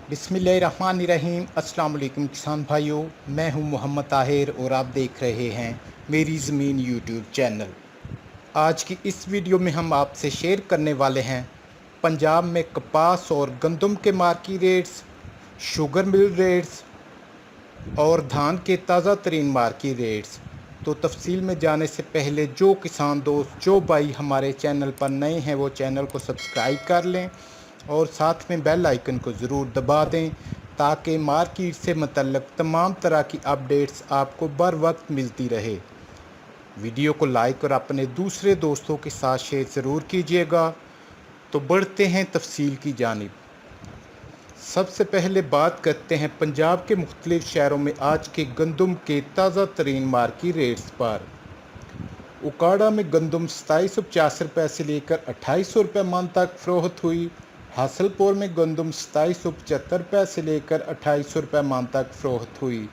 बिस्मिल्लाहिर्रहमानिर्रहीम। अस्सलाम वालेकुम किसान भाइयों, मैं हूं मोहम्मद ताहिर और आप देख रहे हैं मेरी ज़मीन यूट्यूब चैनल। आज की इस वीडियो में हम आपसे शेयर करने वाले हैं पंजाब में कपास और गंदम के market rates, sugar mill rates और धान के ताज़ा तरीन मार्केट रेट्स। तो तफसील में जाने से पहले जो किसान दोस्त जो भाई हमारे चैनल पर नए हैं वो चैनल को सब्सक्राइब कर लें और साथ में बेल आइकन को ज़रूर दबा दें ताकि मार्केट से मुतल्लिक़ तमाम तरह की अपडेट्स आपको बर वक्त मिलती रहे। वीडियो को लाइक और अपने दूसरे दोस्तों के साथ शेयर ज़रूर कीजिएगा। तो बढ़ते हैं तफसील की जानिब। सबसे पहले बात करते हैं पंजाब के मुख्तलिफ शहरों में आज के गंदम के ताज़ा तरीन मार्केट रेट्स पर। उकाड़ा में गंदम 2750 से लेकर 2800 रुपये मन तक फ़रोख्त हुई। हासलपुर में गंदम 2775 रुपये से लेकर 2800 रुपये मन तक फ़रोख्त हुई।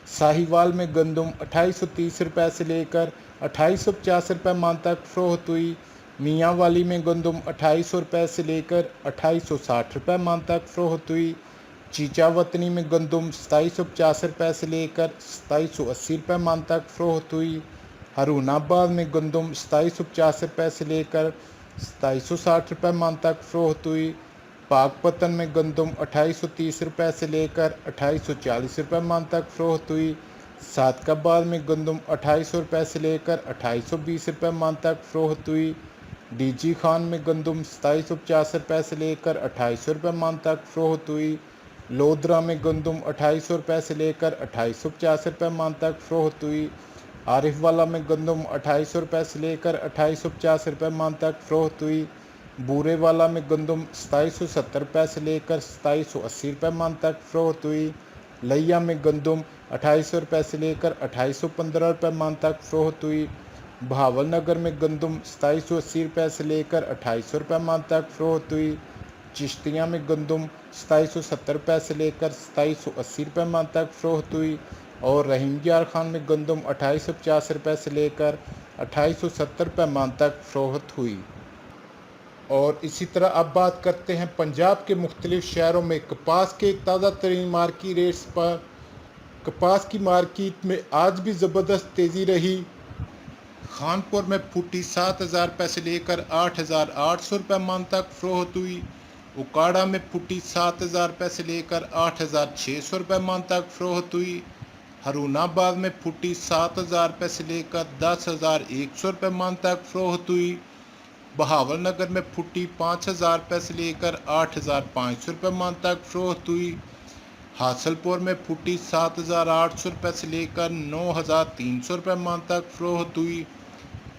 साहिवाल में गंदम 2830 रुपये से लेकर 2850 रुपये मन तक फ़रोख्त हुई। मियांवाली में गंदम 2800 रुपये से लेकर 2860 रुपये मन तक फ़रोख्त हुई। चीचा वतनी में गंदम 2750 रुपये से लेकर 2780 रुपये मन तक फ़रोख्त हुई। हरूनाबाद में गंदम 2750 रुपये से लेकर 2760 रुपये मन तक फ़रोख्त हुई। पाकपतन में गंदम 2830 रुपये से लेकर 2840 रुपये मन तक फ़रोख्त हुई। सादकाबाद में गंदम 2800 रुपये से लेकर 2820 रुपये मन तक फ़रोख्त हुई। डीजी खान में गंदम 2750 रुपये से लेकर 2800 रुपये मन तक फ़रोख्त हुई। लोधरा में गंदम 2800 रुपये से लेकर 2850 रुपये मन तक फ़रोख्त हुई। आरिफवाला में गंदम 2800 रुपये से लेकर 2850 रुपये मन तक फ़रोख्त हुई। बूरेवाला में गंदम 2770 रुपये से लेकर 2780 रुपये मन तक फ़रोख्त हुई। लिया में गंदम 2800 रुपये से लेकर 2815 रुपये मन तक फ़रोख्त हुई। बहावल नगर में गंदम 2780 रुपये से लेकर 2800 रुपये मन तक फ़रोख्त हुई। चिश्तिया में गंदम 2770 रुपये से लेकर 2780 रुपये मन तक फ़रोख्त हुई और रहीम यार खान में गंदम 2850 रुपये से लेकर 2870 रुपये मन तक फ़रोख्त हुई। और इसी तरह अब बात करते हैं पंजाब के मुख्तलिफ शहरों में कपास के ताज़ा तरीन मार्केट रेट्स पर। कपास की मार्केट में आज भी ज़बरदस्त तेज़ी रही। खानपुर में फुटी 7000 रुपये से लेकर 8800 रुपये मन तक फ़रोख्त हुई। उकाड़ा में फुटी 7000 रुपये से लेकर 8600 रुपये मन तक फ़रोख्त हुई। हरूनाबाद में फुटी 7000 रुपये से लेकर 10100 रुपये मन तक फ़रोख्त हुई। बहावल नगर में फुटी 5000 रुपये से लेकर 8500 रुपये मन तक फ़रोख्त हुई। हासलपुर में फुटी 7800 रुपये से लेकर 9300 रुपये मन तक फ़रोख्त हुई।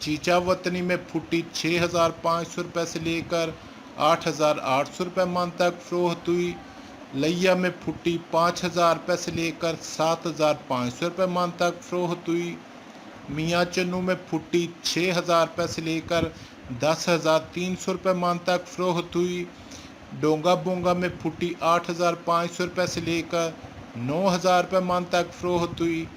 चीचा वतनी में फुटी 6500 रुपये से लेकर 8800 रुपये मन तक फ़रोख्त हुई। लिया में फुटी 5000 रुपये से लेकर 7500 रुपये मन तक फ़रोख्त हुई। मियाँ चन्नू में फुटी 6000 रुपये से लेकर 10300 रुपये मन तक फ़रोख्त हुई। डोंगा बोंगा में फुटी 8500 रुपये से लेकर 9000 रुपये मन तक फ़रोख्त हुई।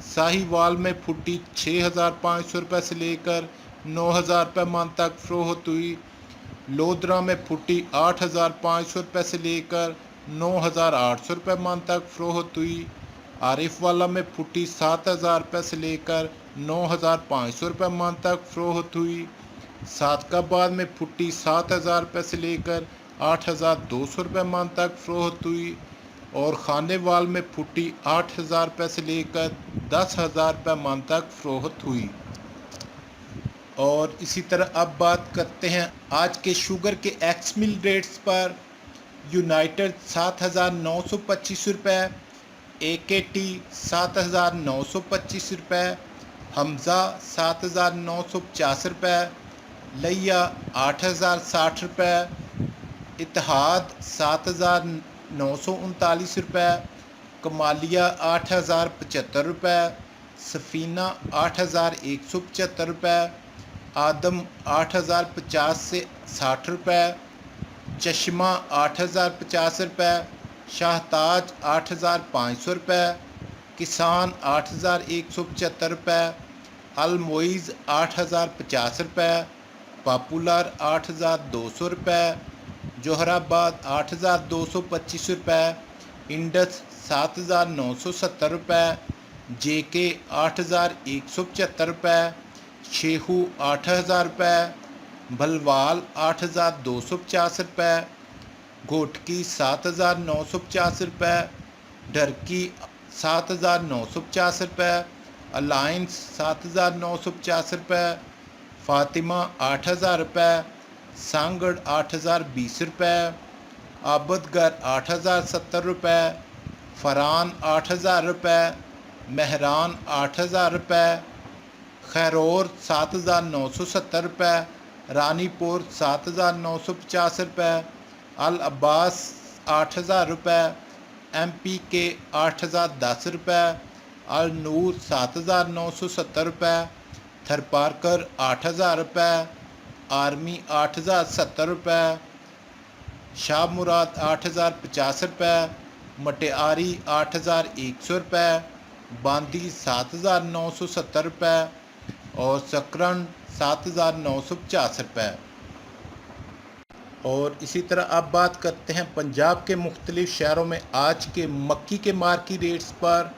साहिवाल में फुटी 6500 रुपये से लेकर 9000 रुपये मन तक फ़रोख्त हुई। लोधरा में फुटी 8500 रुपये से लेकर 9800 रुपये मन तक फ़रोख्त हुई। आरिफवाला में फुटी 7000 रुपये से लेकर 9500 रुपये मन तक फ़रोख्त हुई। सादकाबाद में फुटी 7000 रुपये से लेकर 8200 रुपये मन तक फ़रोख्त हुई और खानेवाल में फुटी 8000 रुपये से लेकर 10000 रुपये मन तक फ़रोख्त हुई। और इसी तरह अब बात करते हैं आज के शुगर के एक्स मिल रेट्स पर। यूनाइटेड 7925 रुपये, AKT 7925 रुपये, हमज़ा 7950 रुपये, लिया 8060 रुपये, इत्तेहाद 7939 रुपये, कमालिया 8075 रुपये, सफ़ीना 8175 रुपये, आदम 8050 से 60 रुपये, चश्मा 8050 रुपये, शाहताज 8500 रुपये, किसान 8175 रुपये, अलमोइज़ 8050 रुपये, पॉपुलर 8200 रुपये, जोहराबाद 8225 रुपये, इंडस 7,970 रुपये, JK 8,175 रुपये, शेहू 8,000 रुपये, भलवाल 8,250 रुपये, घोटकी 7,950 रुपये, ढरकी 7,950 रुपये, अलायंस 7,950 रुपये, फातिमा 8,000 रुपये, सांगड़ 8,020 रुपये, आबदगर 8,070 रुपये, फरान 8,000 रुपये, महरान 8,000 रुपये, खैरोर 7,970 रुपये, रानीपुर 7,950 रुपये, अल अब्बास 8,000 रुपये, MPK 8,010 रुपये, अल नूर 7,970 रुपये, थरपारकर 8,000 रुपये, आर्मी 8,070 रुपये, शाह मुराद 8,050 रुपये, मटियारी 8,100 रुपये, बांदी 7,970 रुपये और सकरन 7,950 रुपये। और इसी तरह अब बात करते हैं पंजाब के मुख्तलिफ शहरों में आज के मक्की के मार्की रेट्स पर।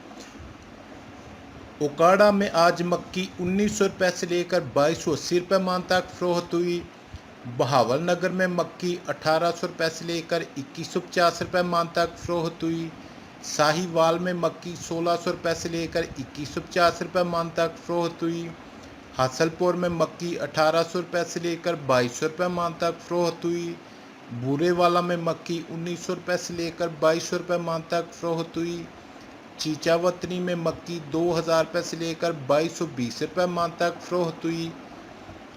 ओकाड़ा में आज मक्की 1,900 रुपये से लेकर 2,280 रुपये मान तक फ़रोख्त हुई। बहावल नगर में मक्की 1,800 रुपये से लेकर 2,150 रुपये मान तक फ़रोख्त हुई। साहिवाल में मक्की 1,600 रुपये से लेकर 2,150 रुपये मान तक फ़रोख्त हुई। हासलपुर में मक्की 1,800 रुपये से लेकर 2,200 रुपये मान तक फ़रोख्त हुई। बूरेवाला में मक्की 1,900 रुपये से लेकर 2,200 रुपये मान तक फ़रोख्त हुई। चीचावतनी में मक्की 2,000 रुपये से लेकर 2,220 रुपये मान तक फ़रोख्त हुई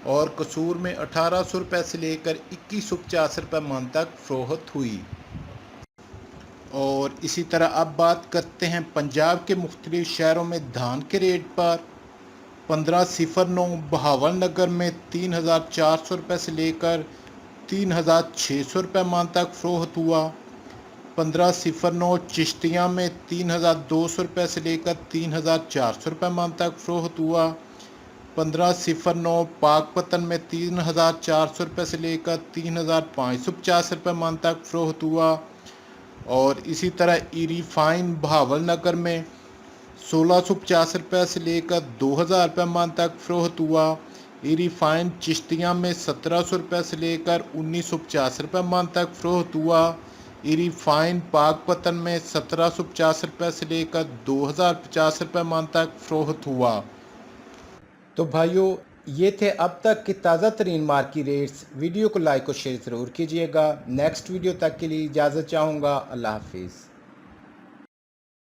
और कसूर में 1,800 रुपये से लेकर 2,150 रुपये मान तक फ़रोख्त हुई। और इसी तरह अब बात करते हैं पंजाब के मुख्तलिफ शहरों में धान के रेट पर। 1509 बहावल नगर में 3,400 रुपये से लेकर 3,600 रुपये मान तक फ़रोख्त हुआ। 1509 चिश्तिया में 3,200 रुपये से लेकर 3,400 रुपये मान तक फ़रोख्त हुआ। 1509 पाकपतन में 3,400 रुपये से लेकर 3,550 रुपये मान तक फ़रोख्त हुआ। और इसी तरह ई-रिफाइन बहावल नगर में 1,650 रुपये से लेकर 2,000 रुपये मान तक फ़रोख्त हुआ। ई-रिफाइन चिश्तिया में 1,700 रुपये से लेकर 1,950 रुपये मान तक फ़रोख्त हुआ। ई-रिफाइन पाकपतन में 1,750 रुपये से लेकर 2,050 रुपये मान तक फ़रोख्त हुआ। तो भाइयों, ये थे अब तक के ताज़ा तरीन मार्की रेट्स। वीडियो को लाइक और शेयर ज़रूर कीजिएगा। नेक्स्ट वीडियो तक के लिए इजाज़त चाहूँगा। अल्लाह हाफिज़।